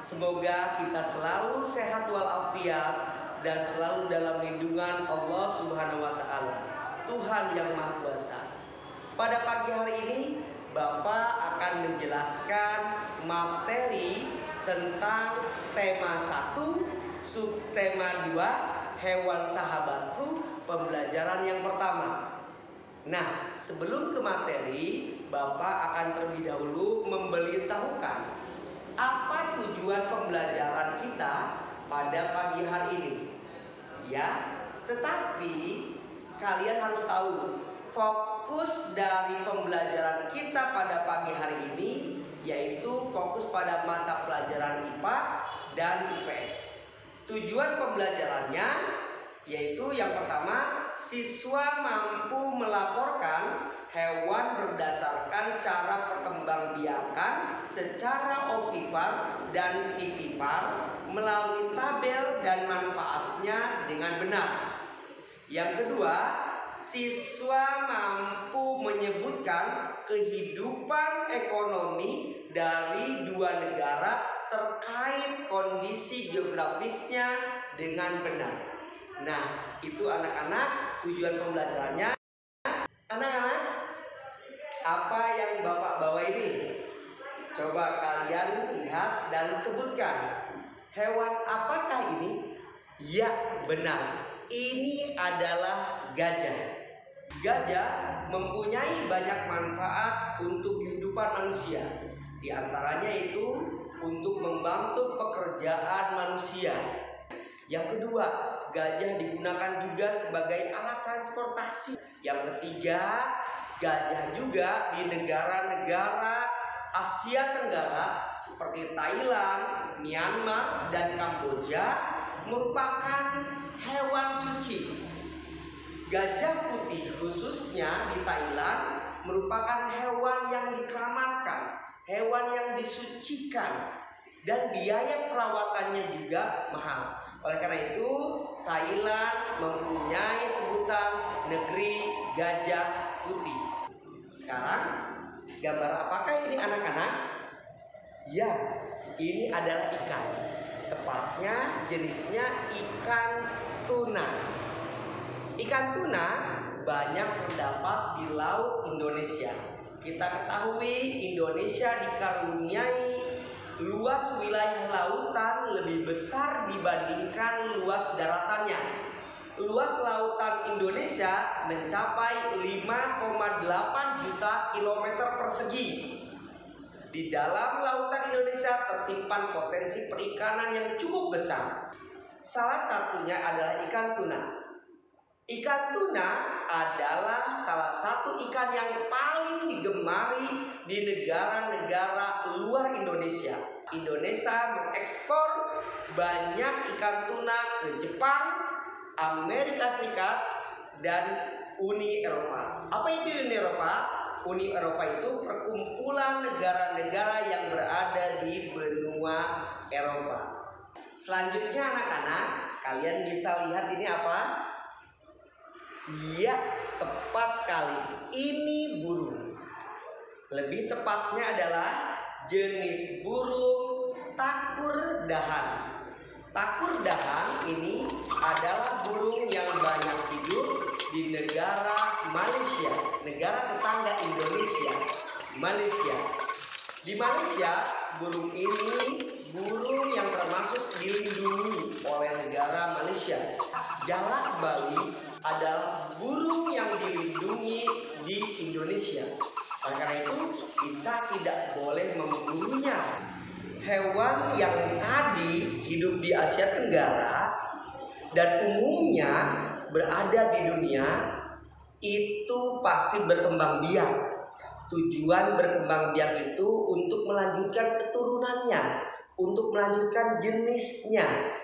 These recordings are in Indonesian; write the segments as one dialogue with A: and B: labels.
A: Semoga kita selalu sehat walafiat dan selalu dalam lindungan Allah Subhanahu wa Ta'ala, Tuhan yang Maha Kuasa. Pada pagi hari ini, Bapak akan menjelaskan materi tentang tema 1, subtema 2, hewan sahabatku, pembelajaran yang pertama. Nah, sebelum ke materi, Bapak akan terlebih dahulu memberitahukan apa tujuan pembelajaran kita pada pagi hari ini. Ya, tetapi kalian harus tahu fokus dari pembelajaran kita pada pagi hari ini yaitu fokus pada mata pelajaran IPA dan IPS. Tujuan pembelajarannya yaitu yang pertama, siswa mampu melaporkan hewan berdasarkan cara perkembangbiakan secara ovivar dan vivipar melalui tabel dan manfaatnya dengan benar. Yang kedua, siswa mampu menyebutkan kehidupan ekonomi dari dua negara terkait kondisi geografisnya dengan benar. Nah, itu anak-anak tujuan pembelajarannya. Anak-anak, apa yang Bapak bawa ini? Coba kalian lihat dan sebutkan. Hewan apakah ini? Ya, benar. Ini adalah gajah. Gajah mempunyai banyak manfaat untuk kehidupan manusia. Di antaranya itu untuk membantu pekerjaan manusia. Yang kedua, gajah digunakan juga sebagai alat transportasi. Yang ketiga, gajah juga di negara-negara Asia Tenggara seperti Thailand, Myanmar, dan Kamboja merupakan hewan suci. Gajah putih khususnya di Thailand merupakan hewan yang dikeramatkan, hewan yang disucikan, dan biaya perawatannya juga mahal. Oleh karena itu, Thailand mempunyai sebutan negeri gajah putih. Sekarang, gambar apakah ini anak-anak? Ya, ini adalah ikan. Tepatnya jenisnya ikan tuna. Ikan tuna banyak terdapat di laut Indonesia. Kita ketahui Indonesia dikaruniai luas wilayah lautan lebih besar dibandingkan luas daratannya. Luas lautan Indonesia mencapai 5,8 juta kilometer persegi. Di dalam lautan Indonesia tersimpan potensi perikanan yang cukup besar. Salah satunya adalah ikan tuna. Ikan tuna adalah salah satu ikan yang paling digemari di negara-negara luar Indonesia. Indonesia mengekspor banyak ikan tuna ke Jepang, Amerika Serikat, dan Uni Eropa. Apa itu Uni Eropa? Uni Eropa itu perkumpulan negara-negara yang berada di benua Eropa. Selanjutnya anak-anak, kalian bisa lihat ini apa? Iya, tepat sekali. Ini burung. Lebih tepatnya adalah jenis burung takurdahan. Takurdahan ini adalah burung yang banyak hidup di negara Malaysia, negara tetangga Indonesia, Malaysia. Di Malaysia, burung ini burung yang termasuk dilindungi oleh negara Malaysia. Jalak Bali adalah burung yang dilindungi di Indonesia. Oleh karena itu, kita tidak boleh membunuhnya. Hewan yang tadi hidup di Asia Tenggara dan umumnya berada di dunia itu pasti berkembang biak. Tujuan berkembang biak itu untuk melanjutkan keturunannya, untuk melanjutkan jenisnya.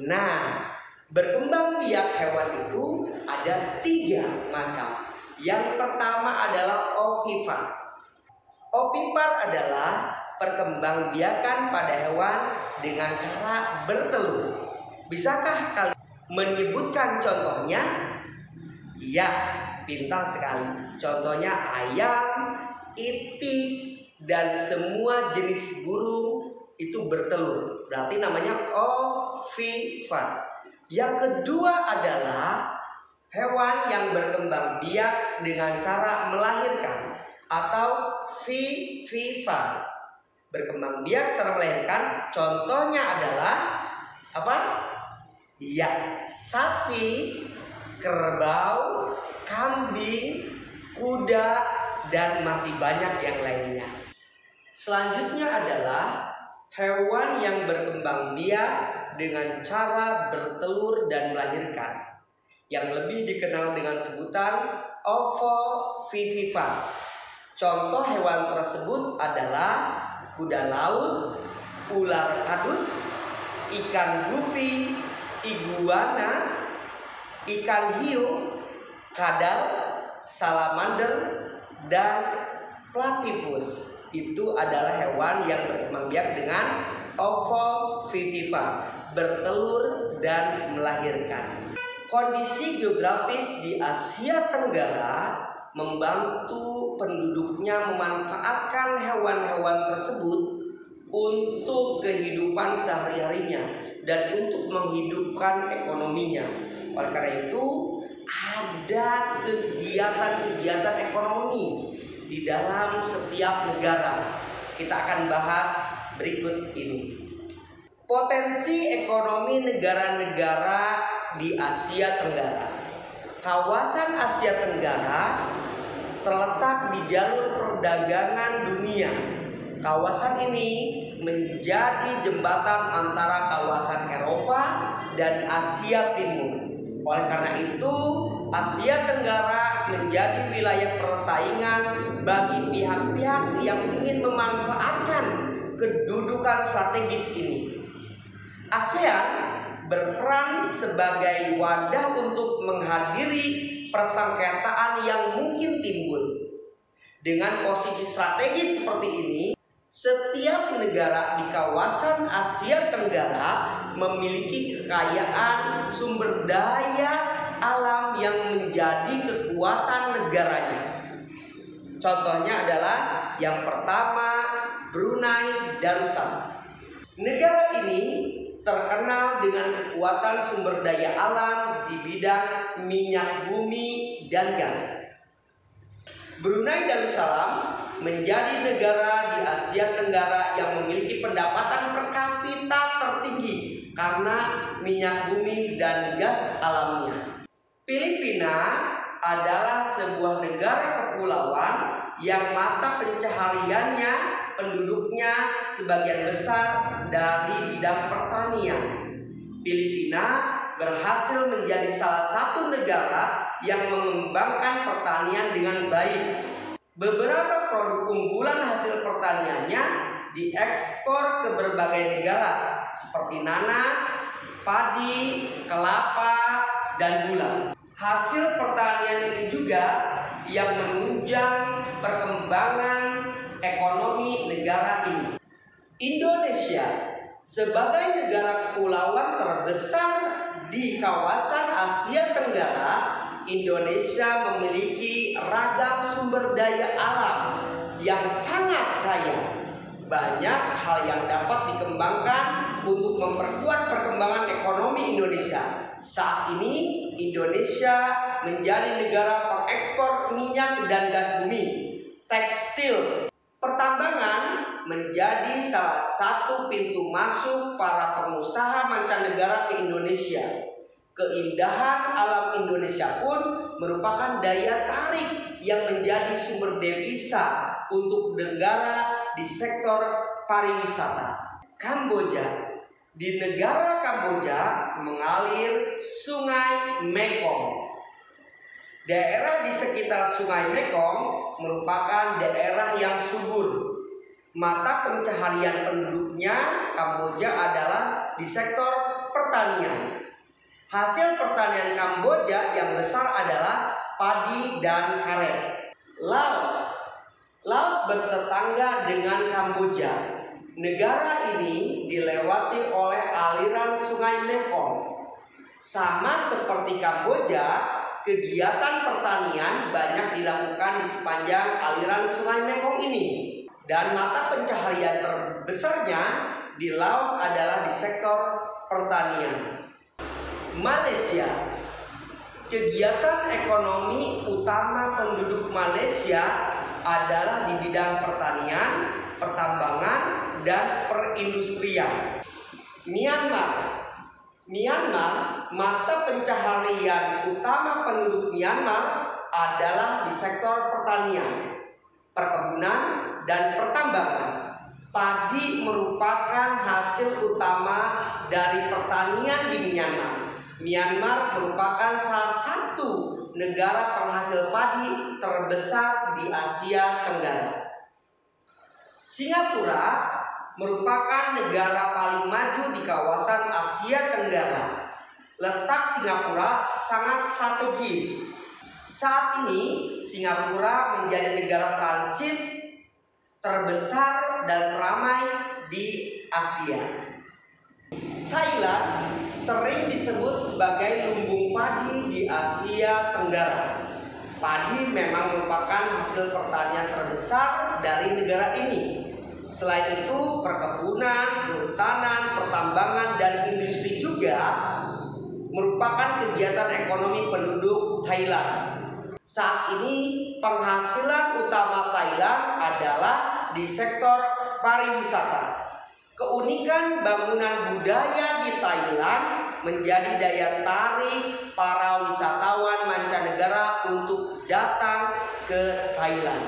A: Nah, berkembang biak hewan itu ada 3 macam. Yang pertama adalah ovipar. Ovipar adalah perkembangbiakan pada hewan dengan cara bertelur. Bisakah kalian menyebutkan contohnya? Ya, pintar sekali. Contohnya ayam, itik, dan semua jenis burung itu bertelur. berarti namanya ovipar. Yang kedua adalah hewan yang berkembang biak dengan cara melahirkan atau vivipar. Berkembang biak cara melahirkan, contohnya adalah apa? Ya, sapi, kerbau, kambing, kuda, dan masih banyak yang lainnya. Selanjutnya adalah hewan yang berkembang biak dengan cara bertelur dan melahirkan, yang lebih dikenal dengan sebutan ovovivipar. Contoh hewan tersebut adalah kuda laut, ular kadut, ikan gupi, iguana, ikan hiu, kadal, salamander, dan platypus. Itu adalah hewan yang berkembang biak dengan ovovivipar, bertelur dan melahirkan. Kondisi geografis di Asia Tenggara membantu penduduknya memanfaatkan hewan-hewan tersebut untuk kehidupan sehari-harinya dan untuk menghidupkan ekonominya. Oleh karena itu, ada kegiatan-kegiatan ekonomi di dalam setiap negara. Kita akan bahas berikut ini. Potensi ekonomi negara-negara di Asia Tenggara. Kawasan Asia Tenggara terletak di jalur perdagangan dunia. Kawasan ini menjadi jembatan antara kawasan Eropa dan Asia Timur. Oleh karena itu, Asia Tenggara menjadi wilayah persaingan bagi pihak-pihak yang ingin memanfaatkan kedudukan strategis ini. ASEAN berperan sebagai wadah untuk menghadiri persengketaan yang mungkin timbul. Dengan posisi strategis seperti ini, setiap negara di kawasan Asia Tenggara memiliki kekayaan sumber daya alam yang menjadi kekuatan negaranya. Contohnya adalah yang pertama, Brunei Darussalam. Negara ini terkenal dengan kekuatan sumber daya alam di bidang minyak bumi dan gas. Brunei Darussalam menjadi negara di Asia Tenggara yang memiliki pendapatan per kapita tertinggi karena minyak bumi dan gas alamnya. Filipina adalah sebuah negara kepulauan yang mata pencahariannya penduduknya sebagian besar dari bidang pertanian. Filipina berhasil menjadi salah satu negara yang mengembangkan pertanian dengan baik. Beberapa produk unggulan hasil pertaniannya diekspor ke berbagai negara seperti nanas, padi, kelapa, dan gula. Hasil pertanian ini juga yang menunjang perkembangan ekonomi negara ini. Indonesia sebagai negara kepulauan terbesar di kawasan Asia Tenggara, Indonesia memiliki ragam sumber daya alam yang sangat kaya. Banyak hal yang dapat dikembangkan untuk memperkuat perkembangan ekonomi Indonesia. Saat ini Indonesia menjadi negara pengekspor minyak dan gas bumi, tekstil, pertambangan menjadi salah satu pintu masuk para pengusaha mancanegara ke Indonesia. Keindahan alam Indonesia pun merupakan daya tarik yang menjadi sumber devisa untuk negara di sektor pariwisata. Kamboja. Di negara Kamboja mengalir Sungai Mekong. Daerah di sekitar Sungai Mekong merupakan daerah yang subur. Mata pencaharian penduduknya Kamboja adalah di sektor pertanian. Hasil pertanian Kamboja yang besar adalah padi dan karet. Laos bertetangga dengan Kamboja. Negara ini dilewati oleh aliran Sungai Mekong. Sama seperti Kamboja, kegiatan pertanian banyak dilakukan di sepanjang aliran Sungai Mekong ini. Dan mata pencaharian terbesarnya di Laos adalah di sektor pertanian. Malaysia. Kegiatan ekonomi utama penduduk Malaysia adalah di bidang pertanian, pertambangan, dan perindustrian. Myanmar, mata pencaharian utama penduduk Myanmar adalah di sektor pertanian, perkebunan, dan pertambangan. Padi merupakan hasil utama dari pertanian di Myanmar. Myanmar merupakan salah satu negara penghasil padi terbesar di Asia Tenggara. Singapura merupakan negara paling maju di kawasan Asia Tenggara. Letak Singapura sangat strategis. Saat ini Singapura menjadi negara transit terbesar dan teramai di Asia. Thailand sering disebut sebagai lumbung padi di Asia Tenggara. Padi memang merupakan hasil pertanian terbesar dari negara ini. Selain itu, perkebunan, kehutanan, pertambangan, dan industri juga merupakan kegiatan ekonomi penduduk Thailand. Saat ini penghasilan utama Thailand adalah di sektor pariwisata. Keunikan bangunan budaya di Thailand menjadi daya tarik para wisatawan mancanegara untuk datang ke Thailand.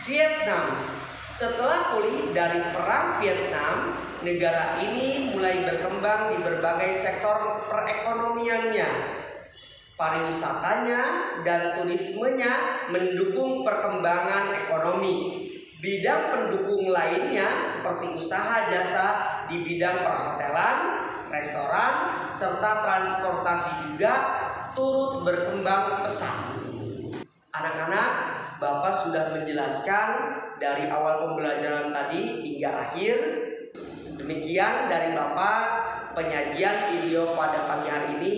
A: Vietnam. Setelah pulih dari perang Vietnam, negara ini mulai berkembang di berbagai sektor perekonomiannya. Pariwisatanya dan turismenya mendukung perkembangan ekonomi. Bidang pendukung lainnya seperti usaha jasa di bidang perhotelan, restoran, serta transportasi juga turut berkembang pesat. Anak-anak, Bapak sudah menjelaskan dari awal pembelajaran tadi hingga akhir. Demikian dari Bapak penyajian video pada pagi hari ini.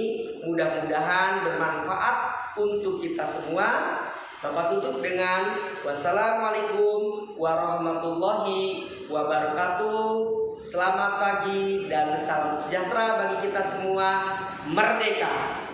A: Mudah-mudahan bermanfaat untuk kita semua. Bapak tutup dengan wassalamualaikum warahmatullahi wabarakatuh. Selamat pagi dan salam sejahtera bagi kita semua. Merdeka!